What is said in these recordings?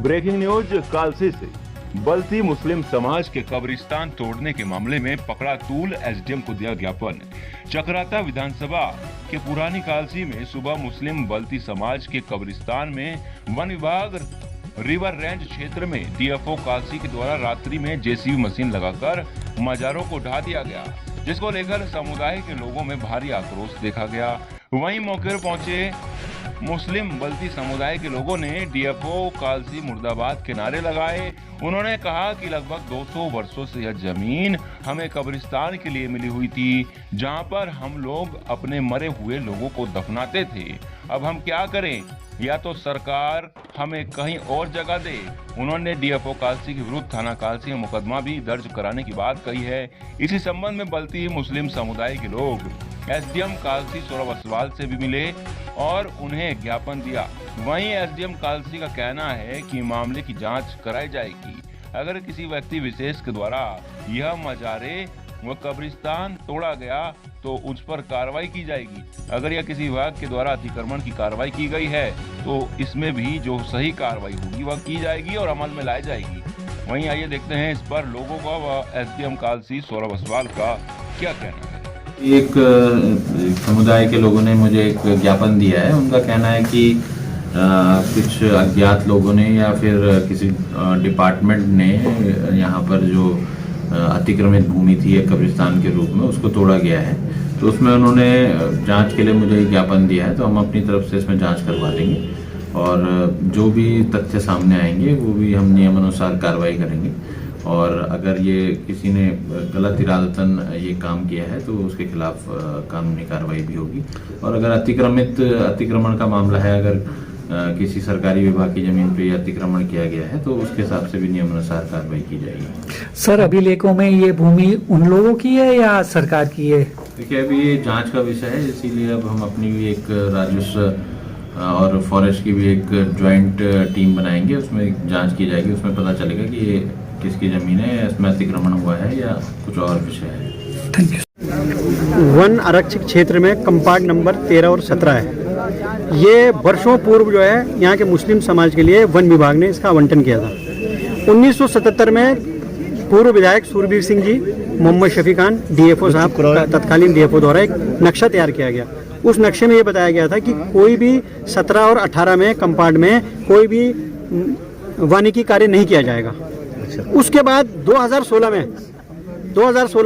Breaking news Kalsi से। बल्ती मुस्लिम समाज के कब्रिस्तान तोड़ने के मामले में पकड़ा तूल, एसडीएम को दिया ज्ञापन। चक्राता विधानसभा के पुरानी कालसी में सुबह मुस्लिम बल्ती समाज के कब्रिस्तान में वन विभाग रिवर रेंज क्षेत्र में डीएफओ कालसी के द्वारा रात्रि में जेसीबी मशीन लगाकर मजारों को ढा दिया गया, जिसको लेकर समुदाय के लोगों में भारी आक्रोश देखा गया। वहीं मौके पर पहुंचे मुस्लिम बल्ती समुदाय के लोगों ने डीएफओ कालसी मुर्दाबाद के नारे लगाए। उन्होंने कहा कि लगभग 200 वर्षों से यह जमीन हमें कब्रिस्तान के लिए मिली हुई थी, जहां पर हम लोग अपने मरे हुए लोगों को दफनाते थे। अब हम क्या करें, या तो सरकार हमें कहीं और जगह दे। उन्होंने डीएफओ कालसी के विरुद्ध थाना कालसी में मुकदमा भी दर्ज कराने की बात कही है। इसी संबंध में बल्ती मुस्लिम समुदाय के लोग एसडीएम कालसी सौरभ असवाल से भी मिले और उन्हें ज्ञापन दिया। वहीं एसडीएम कालसी का कहना है कि मामले की जांच कराई जाएगी। अगर किसी व्यक्ति विशेष के द्वारा यह मजारे व कब्रिस्तान तोड़ा गया तो उस पर कार्रवाई की जाएगी। अगर यह किसी विभाग के द्वारा अतिक्रमण की कार्रवाई की गई है तो इसमें भी जो सही कार्रवाई होगी वह की जाएगी और अमल में लाई जाएगी। वहीं आइए देखते हैं इस पर लोगों का व एसडीएम कालसी सौरभ असवाल का क्या कहना है। एक समुदाय के लोगों ने मुझे एक ज्ञापन दिया है। उनका कहना है कि कुछ अज्ञात लोगों ने या फिर किसी डिपार्टमेंट ने यहाँ पर जो अतिक्रमित भूमि थी एक कब्रिस्तान के रूप में उसको तोड़ा गया है, तो उसमें उन्होंने जांच के लिए मुझे ज्ञापन दिया है। तो हम अपनी तरफ से इसमें जांच करवा देंगे और जो भी तथ्य सामने आएंगे वो भी हम नियमानुसार कार्रवाई करेंगे। और अगर ये किसी ने गलत इरादतन ये काम किया है तो उसके खिलाफ कानूनी कार्रवाई भी होगी। और अगर अतिक्रमण का मामला है, अगर किसी सरकारी विभाग की जमीन पे अतिक्रमण किया गया है तो उसके हिसाब से भी नियमानुसार कार्रवाई की जाएगी। सर, अभिलेखों में ये भूमि उन लोगों की है या सरकार की है? देखिए, अभी ये जांच का विषय है, इसीलिए अब हम अपनी भी एक राजस्व और फॉरेस्ट की भी एक ज्वाइंट टीम बनाएंगे। उसमें जांच की जाएगी, उसमें पता चलेगा कि ये किसकी जमीन है, इसमें अतिक्रमण हुआ है या कुछ और विषय है। Thank you. वन आरक्षित क्षेत्र में कंपार्ट नंबर 13 और 17 है। ये वर्षों पूर्व जो है यहाँ के मुस्लिम समाज के लिए वन विभाग ने इसका आवंटन किया था। 1977 में पूर्व विधायक सूरबीर सिंह जी, मोहम्मद शफी खान डीएफओ साहब तत्कालीन डीएफओ द्वारा एक नक्शा तैयार किया गया। उस नक्शे में ये बताया गया था कि कोई भी 17 और 18 में कंपार्ट में कोई भी वानिकी कार्य नहीं किया जाएगा। उसके बाद 2016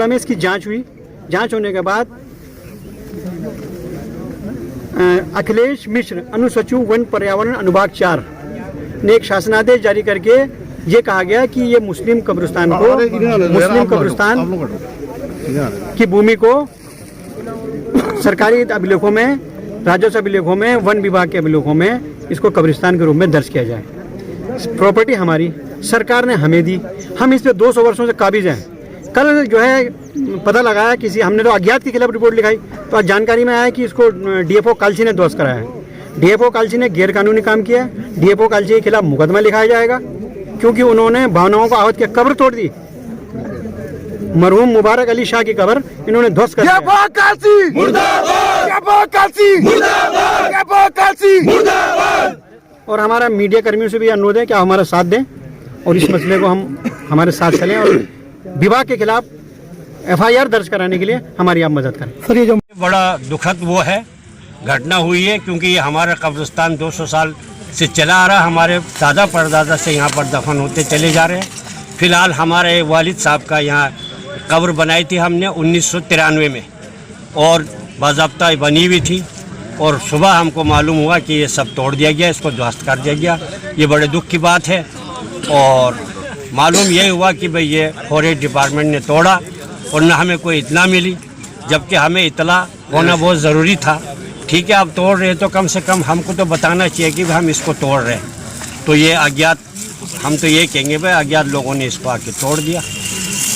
में इसकी जांच हुई। जांच होने के बाद अखिलेश मिश्र अनुसचिव वन पर्यावरण अनुभाग 4 ने एक शासनादेश जारी करके ये कहा गया कि ये मुस्लिम कब्रिस्तान की भूमि को सरकारी अभिलेखों में, राजस्व अभिलेखों में, वन विभाग के अभिलेखों में इसको कब्रिस्तान के रूप में दर्ज किया जाए। प्रॉपर्टी हमारी, सरकार ने हमें दी, हम इस पे 200 वर्षों से काबिज हैं। कल जो है पता लगाया किसी, हमने तो अज्ञात के खिलाफ रिपोर्ट लिखाई तो आज जानकारी में आया कि इसको डीएफओ कालसी ने ध्वस्त कराया है। डीएफओ कालसी ने गैर कानूनी काम किया है। डीएफओ कालसी के खिलाफ मुकदमा लिखाया जाएगा क्योंकि उन्होंने भावनाओं को आहत किया, कब्र तोड़ दी। मरहूम मुबारक अली शाह की कब्र इन्होंने ध्वस्त कर दिया। और हमारा मीडिया कर्मियों से भी अनुरोध है कि आप हमारा साथ दें और इस मसले को हम हमारे साथ चलें और विभाग के खिलाफ एफआईआर दर्ज कराने के लिए हमारी आप मदद करें। सर, ये जो बड़ा दुखद वो है घटना हुई है, क्योंकि ये हमारा कब्रिस्तान 200 साल से चला आ रहा, हमारे दादा परदादा से यहाँ पर दफन होते चले जा रहे हैं। फिलहाल हमारे वालिद साहब का यहाँ कब्र बनाई थी हमने 1993 में और बाज़ाब्ता बनी हुई थी, और सुबह हमको मालूम हुआ कि ये सब तोड़ दिया गया, इसको ध्वस्त कर दिया गया। ये बड़े दुख की बात है। और मालूम ये हुआ कि भाई ये फॉरेस्ट डिपार्टमेंट ने तोड़ा और न हमें कोई इत्तला मिली, जबकि हमें इत्तला होना बहुत ज़रूरी था। ठीक है, आप तोड़ रहे तो कम से कम हमको तो बताना चाहिए कि हम इसको तोड़ रहे हैं। तो ये अज्ञात, हम तो ये कहेंगे भाई अज्ञात लोगों ने इसको आके तोड़ दिया।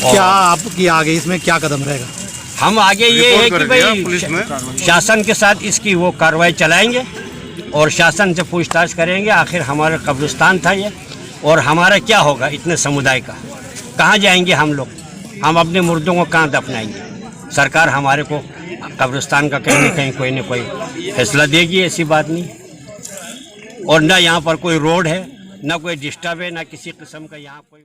क्या आपकी आगे इसमें क्या कदम रहेगा? हम आगे ये है कि भाई शासन के साथ इसकी वो कार्रवाई चलाएंगे और शासन से पूछताछ करेंगे आखिर हमारा कब्रिस्तान था ये, और हमारा क्या होगा इतने समुदाय का, कहाँ जाएंगे हम लोग, हम अपने मुर्दों को कहाँ दफनाएंगे। सरकार हमारे को कब्रिस्तान का कहीं न कहीं कोई न कोई फैसला देगी, ऐसी बात नहीं। और ना यहाँ पर कोई रोड है, ना कोई डिस्टर्ब है, ना किसी किस्म का यहाँ कोई